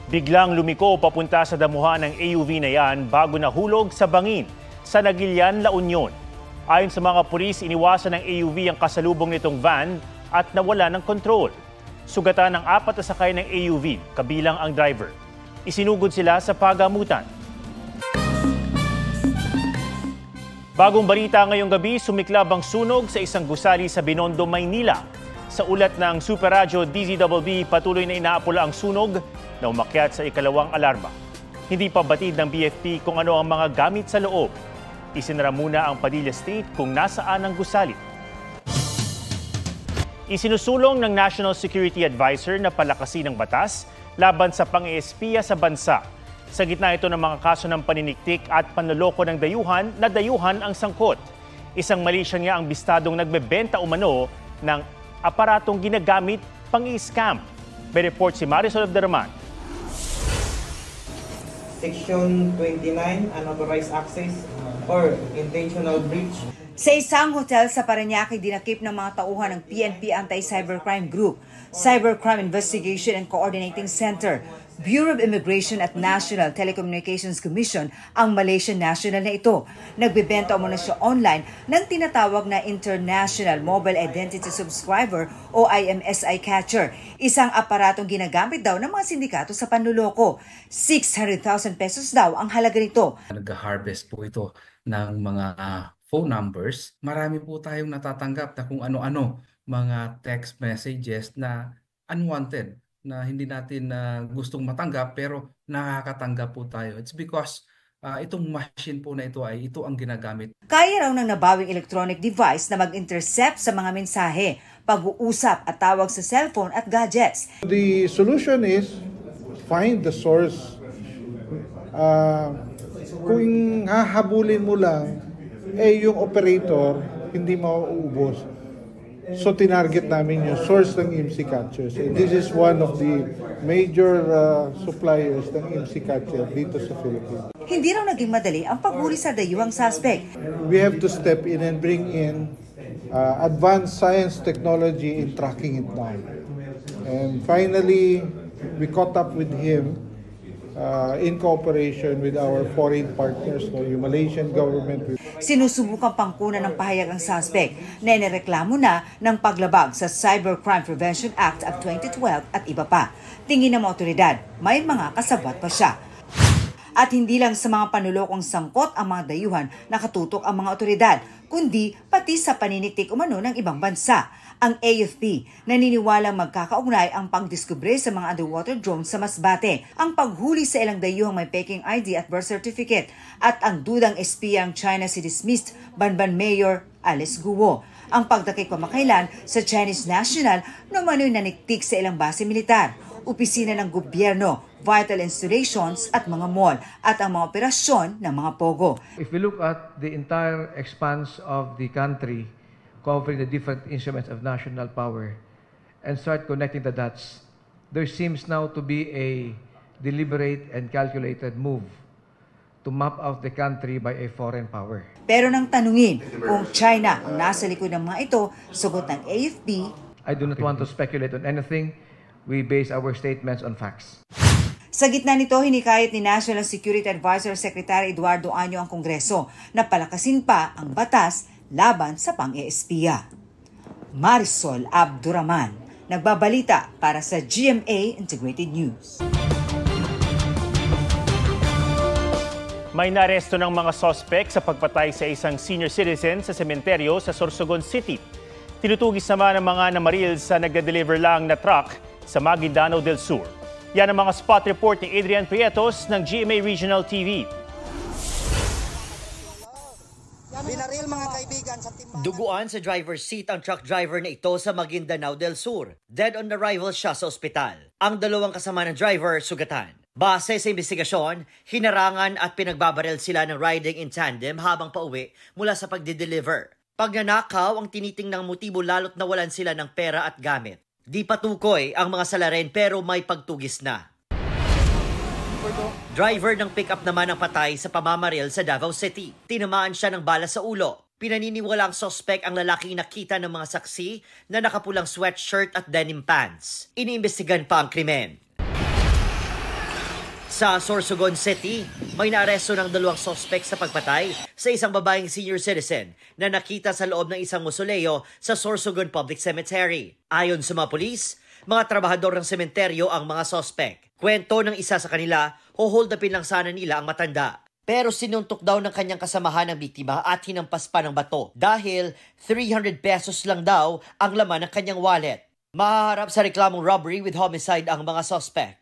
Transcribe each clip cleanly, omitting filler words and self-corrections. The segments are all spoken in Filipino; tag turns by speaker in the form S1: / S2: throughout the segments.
S1: Biglang lumiko papunta sa damuhan ng AUV na yan bago nahulog sa bangin sa Nagilian, La Union. Ayon sa mga pulis, iniwasan ng AUV ang kasalubong nitong van at nawala ng kontrol. Sugatan ng 4 na sakay ng AUV, kabilang ang driver. Isinugod sila sa pagamutan. Bagong balita ngayong gabi, sumiklab ang sunog sa isang gusali sa Binondo, Maynila. Sa ulat ng Super Radyo DZBB, patuloy na inaapula ang sunog na umakyat sa ikalawang alarma. Hindi pa batid ng BFP kung ano ang mga gamit sa loob. Isinara muna ang Padilla Street kung nasaan ang gusali. Isinusulong ng National Security Advisor na palakasin ang batas laban sa pang-espiya sa bansa. Sa gitna ito ng mga kaso ng paniniktik at panloloko ng dayuhan na dayuhan ang sangkot. Isang Malaysian nga ang bistadong nagbebenta umano ng aparatong ginagamit pang-i-scam. May report si Marisol Abderrahman.
S2: Section 29, unauthorized access or intentional breach.
S3: Sa isang hotel sa Parañaque, dinakip ng mga tauhan ng PNP Anti-Cybercrime Group, Cybercrime Investigation and Coordinating Center, Bureau of Immigration at National Telecommunications Commission ang Malaysian national na ito. Nagbebenta umano siya online ng tinatawag na International Mobile Identity Subscriber o IMSI catcher. Isang aparatong ginagamit daw ng mga sindikato sa panluloko. 600,000 pesos daw ang halaga nito.
S4: Nag-harvest po ito ng mga phone numbers. Marami po tayong natatanggap na kung ano-ano mga text messages na unwanted, na hindi natin gustong matanggap pero nakakatanggap po tayo. It's because itong machine po na ito ang ginagamit.
S3: Kaya raw ng nabawing electronic device na mag-intercept sa mga mensahe, pag-uusap at tawag sa cellphone at gadgets.
S5: The solution is find the source. Kung hahabulin mo lang, yung operator hindi mauubos. So tinarget namin yung source ng IMSI catchers. And this is one of the major suppliers ng IMSI catcher dito sa Philippines.
S3: Hindi raw naging madali ang paghuli sa dayuhang suspect.
S5: We have to step in and bring in advanced science technology in tracking it down. And finally, we caught up with him in cooperation with our foreign partners, yung Malaysian government.
S3: Sinusubukan pangkunan ng pahayag ang suspect na inireklamo na ng paglabag sa Cybercrime Prevention Act of 2012 at iba pa. Tingin ng mga otoridad, may mga kasabwat pa siya. At hindi lang sa mga panulokong sangkot ang mga dayuhan nakatutok ang mga otoridad, kundi pati sa paniniktik umano ng ibang bansa. Ang AFP naniniwalang magkakaugnay ang pagdiskubre sa mga underwater drones sa Masbate, ang paghuli sa ilang dayuhang may peking ID at birth certificate, at ang dudang espiyang China si dismissed Banban Mayor Alice Guo. Ang pagdakip pamakailan sa Chinese national na umano'y naniktik sa ilang base militar, opisina ng gobyerno, vital installations at mga mall, at ang mga operasyon ng mga pogo.
S6: If we look at the entire expanse of the country, covering the different instruments of national power, and start connecting the dots, there seems now to be a deliberate and calculated move to map out the country by a foreign power.
S3: Pero nang tanungin kung China ang nasa likod ng mga ito, sagot ng AFP,
S6: I do not want to speculate on anything. We base our statements on facts.
S3: Sa gitna nito, hinikayat ni National Security Advisor Secretary Eduardo Año ang Kongreso na palakasin pa ang batas laban sa pang-eespiya. Marisol Abderrahman, nagbabalita para sa GMA Integrated News.
S1: May naresto ng mga suspect sa pagpatay sa isang senior citizen sa sementeryo sa Sorsogon City. Tinutugis naman ng mga namaril sa nagde-deliver lang na truck sa Maguindanao del Sur. Yan ang mga spot report ni Adrian Prietos ng GMA Regional TV.
S7: Binaril mga kaibigan sa timbangan.
S8: Duguan sa driver's seat ang truck driver na ito sa Maguindanao del Sur. Dead on arrival siya sa ospital. Ang dalawang kasama ng driver sugatan. Base sa investigasyon, hinarangan at pinagbabaril sila ng riding in tandem habang pauwi mula sa pagde-deliver. Pagnanakaw ang tinitingnang motibo lalo't nawalan sila ng pera at gamit. Di patukoy ang mga salarin pero may pagtugis na. Driver ng pickup naman ang patay sa pamamaril sa Davao City. Tinamaan siya ng bala sa ulo. Pinaniniwala ang suspect ang lalaking nakita ng mga saksi na nakapulang sweatshirt at denim pants. Iniimbestigan pa ang krimen. Sa Sorsogon City, may naaresto ng 2 sospek sa pagpatay sa isang babaeng senior citizen na nakita sa loob ng isang mausoleo sa Sorsogon Public Cemetery. Ayon sa mga pulis, mga trabahador ng sementeryo ang mga sospek. Kwento ng isa sa kanila, hold upin lang sana nila ang matanda. Pero sinuntok daw ng kanyang kasamahan ng biktima at hinampas pa ng bato dahil 300 pesos lang daw ang laman ng kanyang wallet. Mahaharap sa reklamong robbery with homicide ang mga sospek.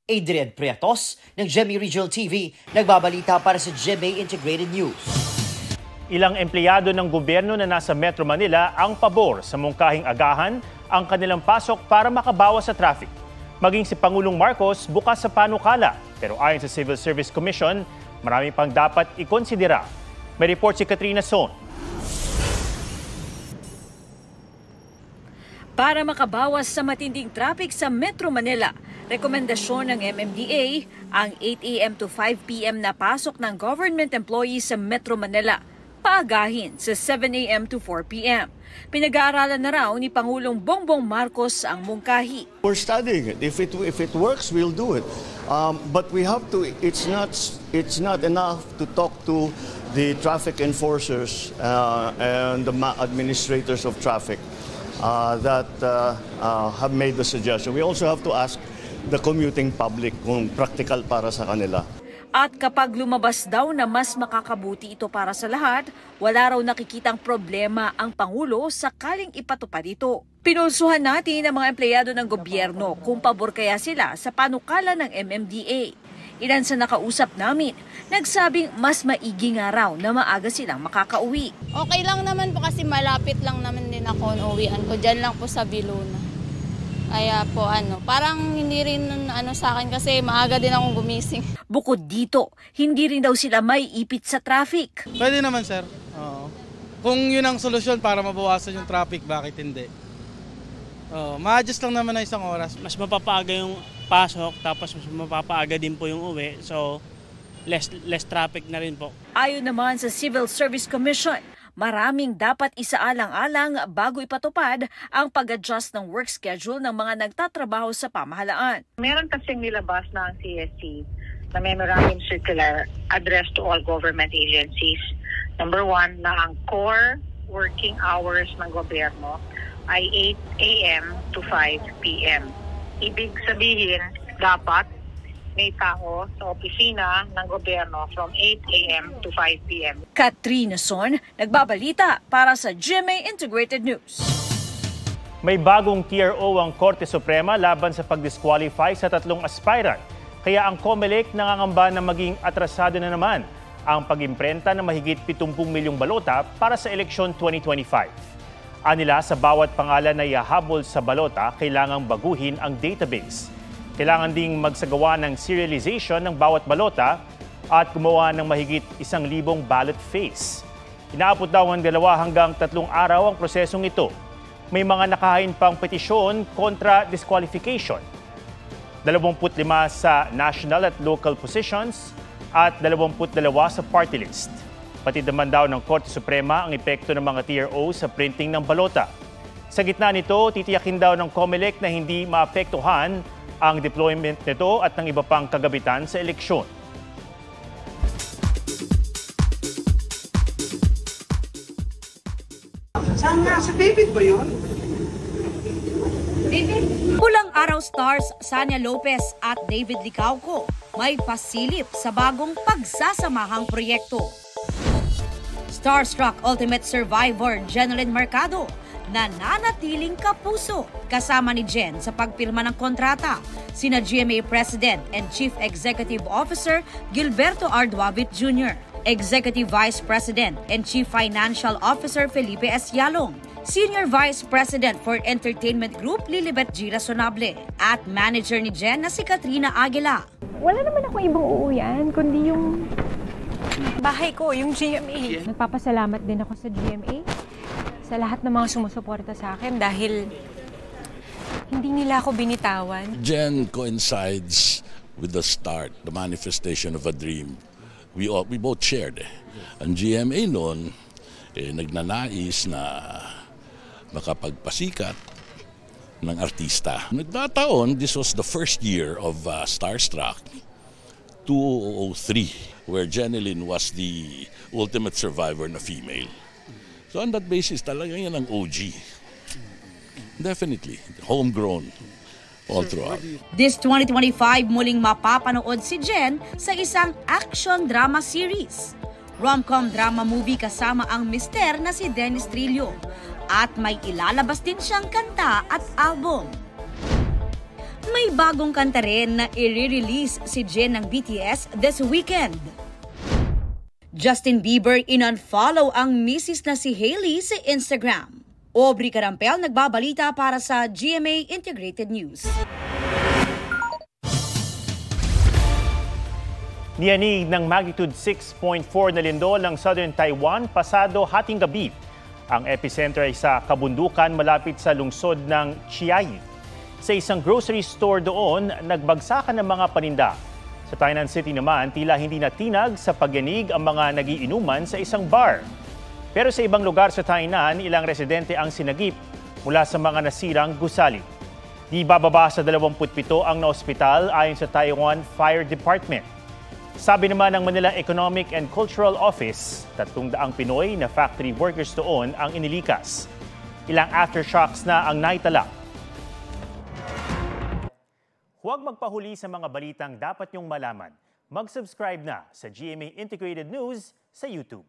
S8: Adrian Priatos ng GMA Regional TV, nagbabalita para sa GMA Integrated News.
S1: Ilang empleyado ng gobyerno na nasa Metro Manila ang pabor sa mungkahing agahan ang kanilang pasok para makabawas sa traffic. Maging si Pangulong Marcos bukas sa panukala, pero ayon sa Civil Service Commission, marami pang dapat ikonsidera. May report si Katrina Son.
S9: Para makabawas sa matinding traffic sa Metro Manila, rekomendasyon ng MMDA ang 8 a.m. to 5 p.m. na pasok ng government employees sa Metro Manila, paagahin sa 7 a.m. to 4 p.m. Pinag-aaralan na raw ni Pangulong Bongbong Marcos ang mungkahi.
S10: We're studying it. If it works, we'll do it. But we have to. It's not enough to talk to the traffic enforcers and the administrators of traffic that have made the suggestion. We also have to ask the commuting public kung practical para sa kanila.
S9: At kapag lumabas daw na mas makakabuti ito para sa lahat, wala raw nakikitang problema ang Pangulo sakaling ipatupad ito. Pinulsuhan natin ang mga empleyado ng gobyerno kung pabor kaya sila sa panukala ng MMDA. Ilan sa nakausap namin, nagsabing mas maigi nga raw na maaga silang makakauwi.
S11: Okay lang naman po kasi malapit lang naman din ako uwian ko. Diyan lang po sa Viluna. Kaya po parang hindi rin sa akin kasi maaga din akong gumising.
S9: Bukod dito, hindi rin daw sila may ipit sa traffic.
S12: Pwede naman sir. Oo. Kung yun ang solusyon para mabawasan yung traffic, bakit hindi? Ma-adjust lang naman na isang oras.
S13: Mas mapapaaga yung pasok, tapos mas mapapaaga din po yung uwi. So, less traffic na rin po.
S9: Ayon naman sa Civil Service Commission, maraming dapat isaalang-alang bago ipatupad ang pag-adjust ng work schedule ng mga nagtatrabaho sa pamahalaan.
S14: Meron kasing nilabas na ang CSC na memorandum circular addressed to all government agencies. Number 1, na ang core working hours ng gobyerno ay 8 a.m. to 5 p.m. Ibig sabihin, dapat may tao sa opisina ng gobyerno from 8 a.m. to 5 p.m.
S9: Katrina Son, nagbabalita para sa GMA Integrated News.
S1: May bagong Tier O ang Korte Suprema laban sa pag-disqualify sa 3 aspirant. Kaya ang COMELEC nangangamba na maging atrasado na naman ang pag-imprenta ng mahigit 70 milyong balota para sa eleksyon 2025. Anila, sa bawat pangalan na ihahabol sa balota, kailangang baguhin ang database. Kailangan ding magsagawa ng serialization ng bawat balota at gumawa ng mahigit 1,000 ballot face. Inaabot daw ng 2 hanggang 3 araw ang prosesong ito. May mga nakahain pang petisyon kontra disqualification. 25 sa national at local positions at 22 sa party list. Pati naman daw ng Korte Suprema ang epekto ng mga Tier O sa printing ng balota. Sa gitna nito, titiyakin daw ng COMELEC na hindi maapektuhan ang deployment nito at ng iba pang kagabitan sa eleksyon.
S15: Saan nga? Si David ba yun?
S9: Pulang Araw Stars, Sania Lopez at David Licauco may pasilip sa bagong pagsasamahang proyekto. Starstruck Ultimate Survivor Jenelyn Mercado nananatiling kapuso kasama ni Jen sa pagpirma ng kontrata. Sina GMA President and Chief Executive Officer Gilberto R. Duavit Jr., Executive Vice President and Chief Financial Officer Felipe S. Yalong, Senior Vice President for Entertainment Group Lilibet G. Razonable, at manager ni Jen na si Katrina Aguila.
S16: Wala naman ako ibang uuyan, kundi yung bahay ko, yung GMA. Nagpapasalamat din ako sa GMA, sa lahat ng mga sumusuporta sa akin dahil hindi nila ako binitawan.
S17: Jen coincides with the start, the manifestation of a dream. We both shared. Ang GMA noon, nagnanais na makapagpasikat ng artista. Nagkataon, this was the first year of Starstruck. 2003, where Jeneline was the ultimate survivor na female. So on that basis, talaga yan ang OG. Definitely, homegrown all throughout.
S9: This 2025 muling mapapanood si Jen sa isang action drama series. Rom-com drama movie kasama ang mister na si Dennis Trillo. At may ilalabas din siyang kanta at album. May bagong kanta rin na i-release si Jen ng BTS this weekend. Justin Bieber in-unfollow ang misis na si Hailey sa Instagram. Aubrey Carampel nagbabalita para sa GMA Integrated News.
S1: Niyanig ng magnitude 6.4 na lindol ng Southern Taiwan pasado hating gabi. Ang epicenter ay sa kabundukan malapit sa lungsod ng Chiayi. Sa isang grocery store doon, nagbagsakan ng mga paninda. Sa Tainan City naman, tila hindi natinag sa pagyanig ang mga nagiinuman sa isang bar. Pero sa ibang lugar sa Tainan, ilang residente ang sinagip mula sa mga nasirang gusali. Di bababa sa 27 ang naospital ayon sa Taiwan Fire Department. Sabi naman ng Manila Economic and Cultural Office, 300 Pinoy na factory workers doon ang inilikas. Ilang aftershocks na ang naitala. Huwag magpahuli sa mga balitang dapat niyong malaman. Mag-subscribe na sa GMA Integrated News sa YouTube.